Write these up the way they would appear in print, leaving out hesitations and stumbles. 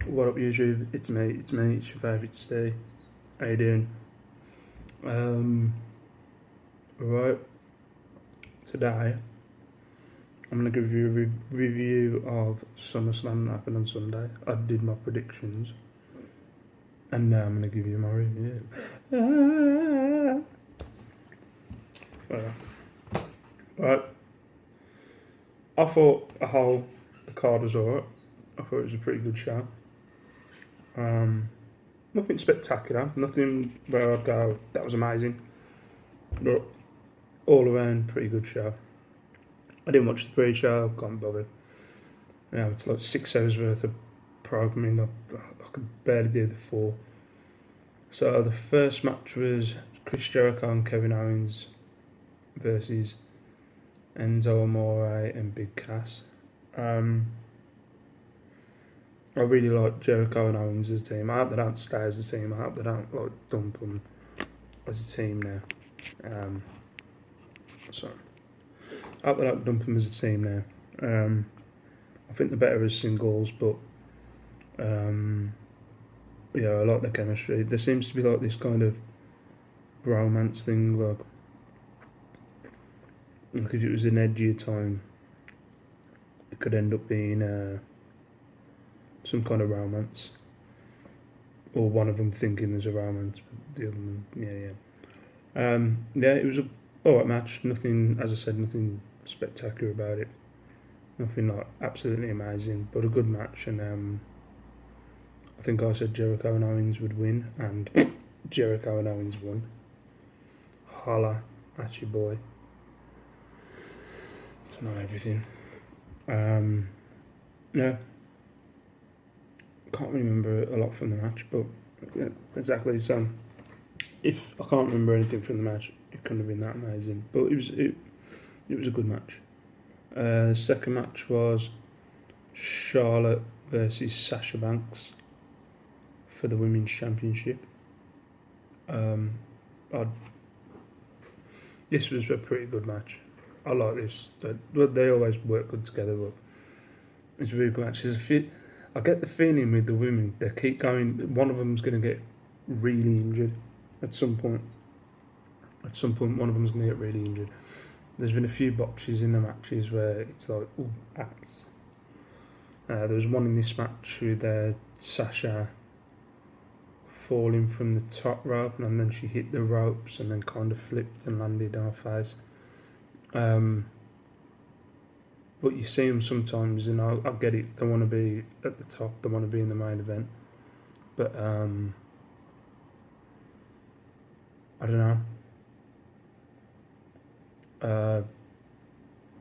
What up, YouTube? It's me, it's your favourite Steve. How you doing? Right, today I'm going to give you a review of SummerSlam that happened on Sunday. I did my predictions, and now I'm going to give you my review. Right, I thought the card was alright. I thought it was a pretty good show. Nothing spectacular, nothing where I'd go, that was amazing, but all around pretty good show. I didn't watch the pre-show, can't bother. It's like 6 hours worth of programming, I could barely do the 4. So the first match was Chris Jericho and Kevin Owens versus Enzo Amore and Big Cass. I really like Jericho and Owens as a team. I hope they don't stay as a team. I hope they don't dump them as a team now. I hope they don't dump them as a team now. I think they're better as singles, but yeah, I like their chemistry. There seems to be like this kind of bromance thing, like if it was an edgier time, it could end up being some kind of romance, or one of them thinking there's a romance, but the other one, yeah, it was a alright match. Nothing, as I said, nothing spectacular about it. Nothing like absolutely amazing, but a good match. And I think I said Jericho and Owens would win, and Jericho and Owens won. Holla at your boy. It's not everything. Yeah. Can't remember a lot from the match, but yeah, exactly. So if I can't remember anything from the match, it couldn't have been that amazing. But it was a good match. The second match was Charlotte versus Sasha Banks for the Women's Championship. This was a pretty good match. I like this. They always work good together, but it's a really good match. I get the feeling with the women, they keep going, one of them's going to get really injured at some point. At some point, one of them's going to get really injured. There's been a few botches in the matches where it's like, ooh, ass. There was one in this match with Sasha falling from the top rope, and then she hit the ropes and then kind of flipped and landed on her face. But you see them sometimes, and I get it, they want to be at the top, they want to be in the main event. But, I don't know.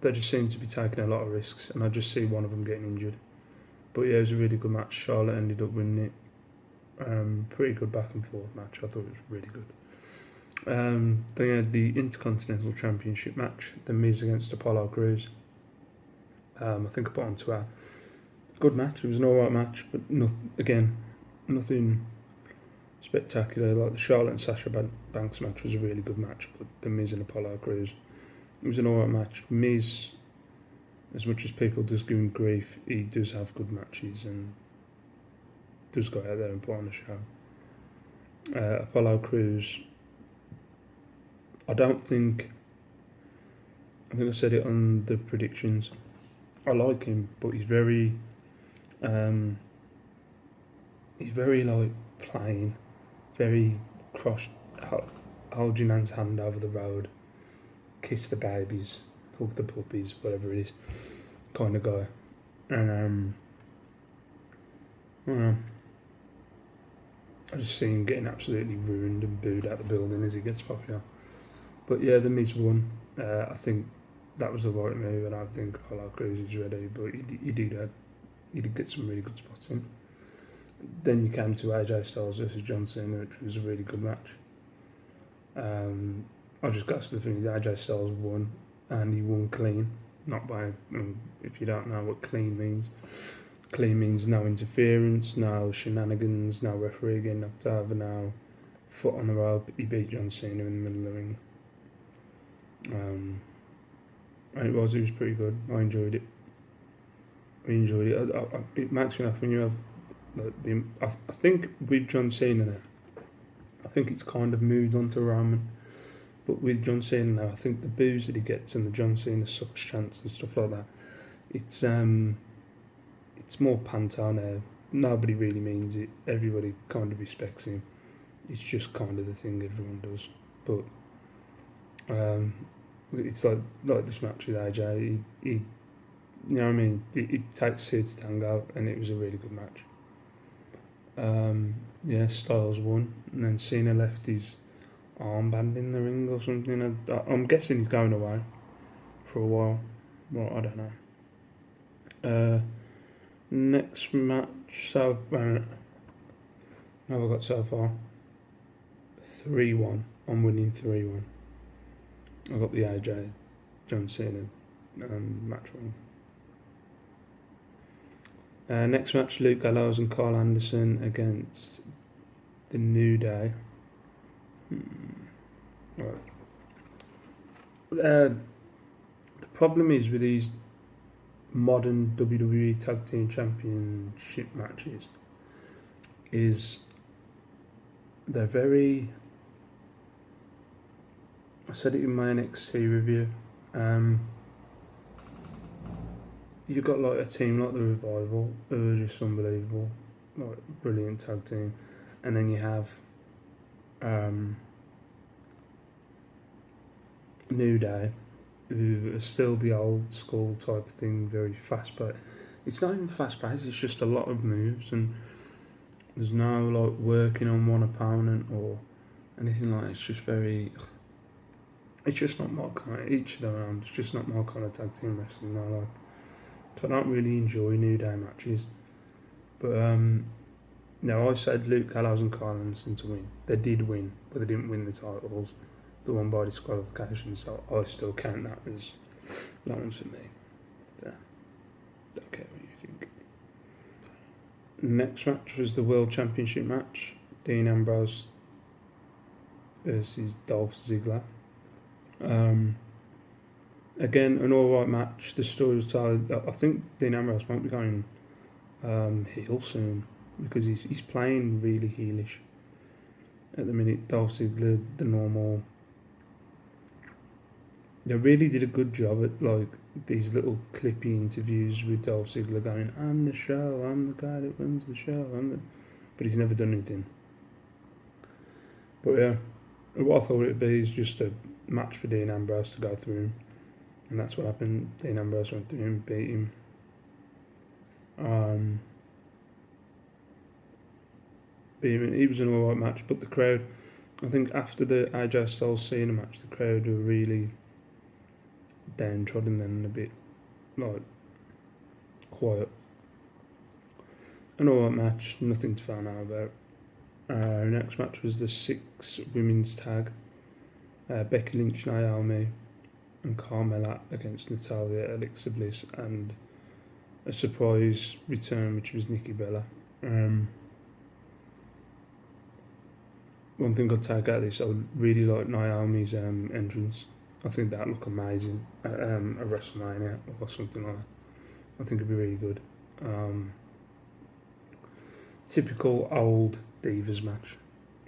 They just seem to be taking a lot of risks, and I just see one of them getting injured. But yeah, it was a really good match. Charlotte ended up winning it. Pretty good back and forth match, I thought it was really good. They had the Intercontinental Championship match, The Miz against Apollo Crews. I think I put on Twitter. Good match. It was an alright match, but nothing spectacular. Like the Charlotte and Sasha Banks match was a really good match, but the Miz and Apollo Crews, it was an alright match. Miz, as much as people does give him grief, he does have good matches and does go out there and put on a show. Apollo Crews, I think I said it on the predictions. I like him, but he's very like plain, very crushed, hold your nan's hand over the road, kiss the babies, hug the puppies, whatever it is, kind of guy. And I just see him getting absolutely ruined and booed out the building as he gets popular. But yeah, the Miz won. I think that was the right move, and I think Apollo Crews is ready, but he did get some really good spots in. Then you came to AJ Styles versus John Cena, which was a really good match. I just got to the thing, AJ Styles won, and he won clean, not by, if you don't know what clean means no interference, no shenanigans, no referee getting knocked over, no foot on the rope. He beat John Cena in the middle of the ring. And it was pretty good. I enjoyed it. It makes me laugh when you have I think with John Cena now, I think it's kind of moved on to Roman. But with John Cena now, I think the boos that he gets and the John Cena sucks chants and stuff like that, it's more panto now. Nobody really means it. Everybody kind of respects him. It's just kind of the thing everyone does. But it's like this match with AJ. He you know what I mean? It takes two to tango, and it was a really good match. Styles won, and then Cena left his armband in the ring or something. I'm guessing he's going away for a while. Well, I don't know. Next match, how have I got so far? 3-1. I'm winning 3-1. I got the AJ John Cena match wrong. Next match, Luke Gallows and Carl Anderson against the New Day. Right. The problem is with these modern WWE Tag Team Championship matches is they're very... I said it in my NXT review. You've got like a team like the Revival who are just unbelievable, like brilliant tag team, and then you have New Day, who are still the old school type of thing, very fast paced. It's not even fast paced, it's just a lot of moves, and there's no like working on one opponent or anything like that. It's just very... It's just not my kind. Each of them, it's just not my kind of tag team wrestling. I like. So I don't really enjoy New Day matches. But no, I said Luke Gallows and Carl Anderson to win. They did win, but they didn't win the titles. They won by disqualification, so I still count that as that one's for me. Yeah. Don't care what you think. Next match was the World Championship match. Dean Ambrose versus Dolph Ziggler. Again, an alright match. The story was told. I think Dean Ambrose might be going heel soon because he's playing really heelish at the minute. Dolph Ziggler, the normal. They really did a good job at like these little clippy interviews with Dolph Ziggler going, "I'm the show. I'm the guy that runs the show." But he's never done anything. But yeah, what I thought it'd be is just a match for Dean Ambrose to go through him, and that's what happened. Dean Ambrose went through him, beat him. It was an alright match, but the crowd, I think after the AJ Styles Cena match, the crowd were really downtrodden then and a bit like quiet. An alright match, nothing to find out about. Next match was the 6 women's tag. Becky Lynch, Naomi and Carmella against Natalya, Alexa Bliss, and a surprise return which was Nikki Bella. One thing I'd take out of this, I would really like Naomi's entrance. I think that'd look amazing at a WrestleMania or something like that. I think it'd be really good. Typical old Divas match.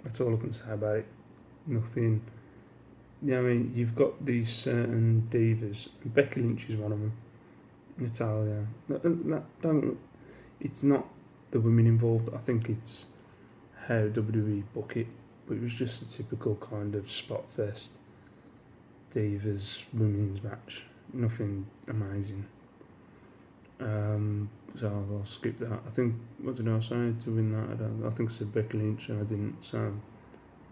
That's all I can say about it. Nothing. You know what I mean? You've got these certain divas. Becky Lynch is one of them. Natalya. It's not the women involved. I think it's how WWE book it. But it was just a typical kind of spot fest divas women's match. Nothing amazing. So I'll skip that. I think, what did I say to win that? I think I said Becky Lynch and I didn't. So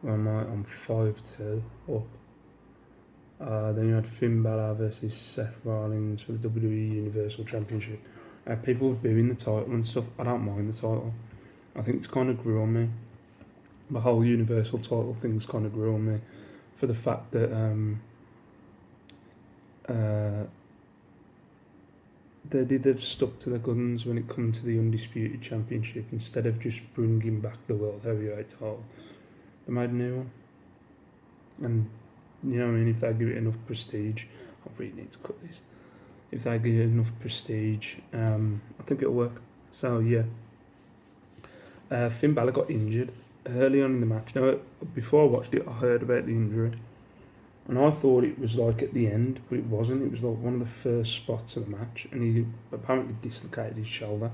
I'm 5-2 up. Then you had Finn Balor versus Seth Rollins for the WWE Universal Championship. People were booing the title and stuff. I don't mind the title. I think it's kind of grew on me. The whole Universal title thing's kind of grew on me for the fact that they've stuck to their guns when it comes to the Undisputed Championship instead of just bringing back the World Heavyweight title. They made a new one. And you know what I mean, if they give it enough prestige, I really need to cut this. If they give it enough prestige, I think it'll work. So yeah, Finn Balor got injured early on in the match. Now, before I watched it, I heard about the injury, and I thought it was like at the end, but it wasn't. It was like one of the first spots of the match, and he apparently dislocated his shoulder,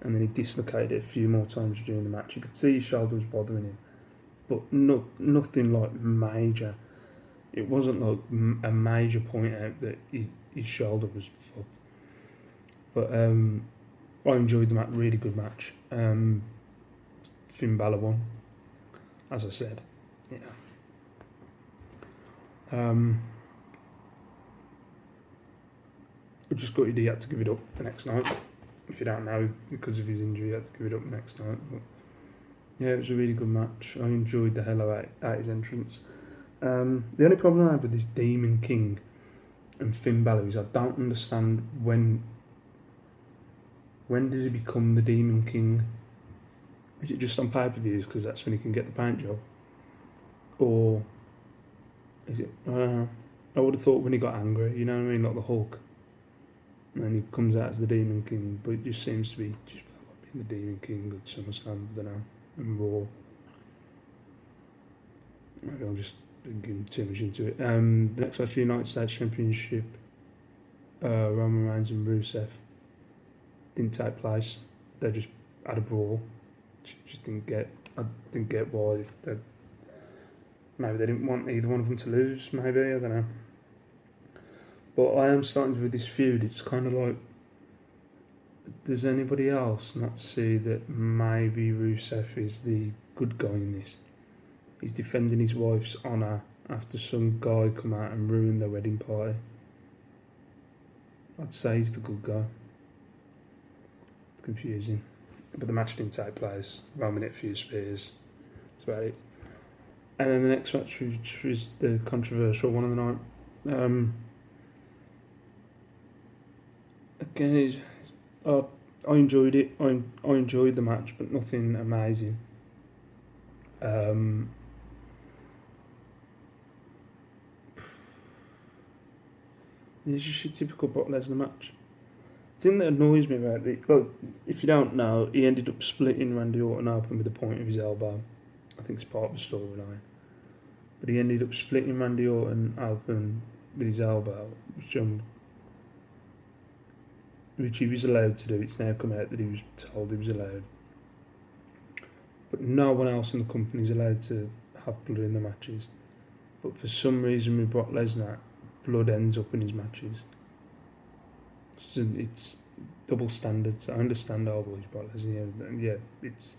and then he dislocated it a few more times during the match. You could see his shoulder was bothering him, but nothing like major. It wasn't like a major point out that his shoulder was fucked. But I enjoyed the match, really good match. Finn Balor won, as I said. Yeah. I just got he had to give it up the next night. If you don't know, because of his injury, he had to give it up the next night. But yeah, it was a really good match. I enjoyed the hell out his entrance. The only problem I have with this Demon King and Finn Balor is I don't understand when does he become the Demon King? Is it just on pay-per-views because that's when he can get the paint job? Or is it, I would have thought when he got angry, you know what I mean, like the Hulk. And then he comes out as the Demon King, but it just seems to be just being the Demon King at SummerSlam, I don't know, and Raw. Maybe I'm just thinking too much into it. The next match, United States Championship, Roman Reigns and Rousseff didn't take place. They just had a brawl. Just didn't get. I didn't get why. Maybe they didn't want either one of them to lose. Maybe, I don't know. But I am starting with this feud. It's kind of like, does anybody else not see that maybe Rousseff is the good guy in this? He's defending his wife's honour after some guy come out and ruined their wedding party. I'd say he's the good guy. Confusing. But the match didn't take place. Roman hit a few spears. That's about it. And then the next match, which was the controversial one of the night. Again, I enjoyed it. I enjoyed the match, but nothing amazing. It's just a typical Brock Lesnar match. The thing that annoys me about it, well, if you don't know, he ended up splitting Randy Orton open with the point of his elbow. I think it's part of the storyline. But he ended up splitting Randy Orton open with his elbow, which he was allowed to do. It's now come out that he was told he was allowed. But no one else in the company is allowed to have blood in the matches. But for some reason with Brock Lesnar, blood ends up in his matches. It's double standards. I understand how he's Brock Lesnar. Yeah, it's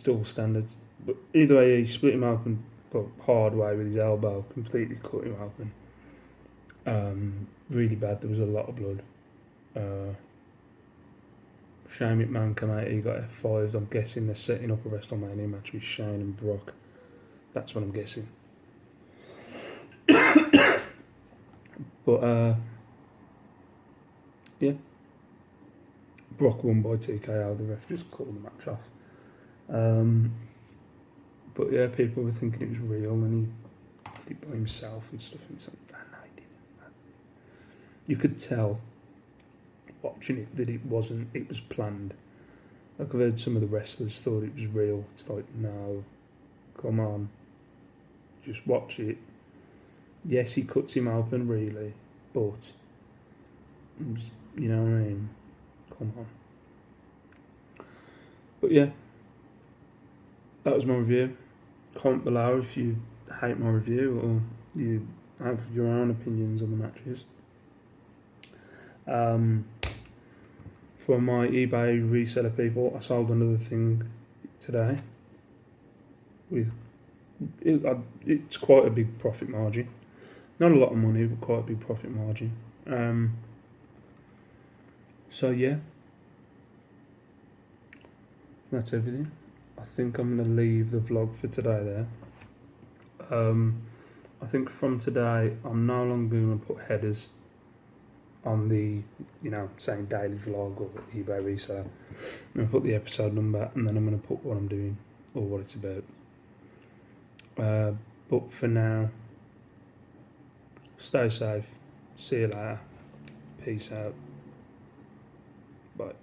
double standards. But either way, he split him open, but hard way with his elbow, completely cut him open. Really bad. There was a lot of blood. Shane McMahon came out, he got F5'd. I'm guessing they're setting up a WrestleMania match with Shane and Brock. That's what I'm guessing. But yeah, Brock won by TKO. The ref just called the match off. But yeah, people were thinking it was real, and he did it by himself and stuff. And so, no, he didn't. You could tell watching it that it wasn't. It was planned. Like I've heard some of the wrestlers thought it was real. It's like, no, come on, just watch it. Yes, he cuts him open, really, but you know what I mean? Come on. But yeah, that was my review. Comment below if you hate my review or you have your own opinions on the matches. For my eBay reseller people, I sold another thing today. It's quite a big profit margin. Not a lot of money, but quite a big profit margin. So yeah, that's everything. I think I'm going to leave the vlog for today there. I think from today, I'm no longer going to put headers on the, saying daily vlog or eBay reseller. I'm going to put the episode number, and then I'm going to put what I'm doing or what it's about. But for now, stay safe. See you later. Peace out. Bye.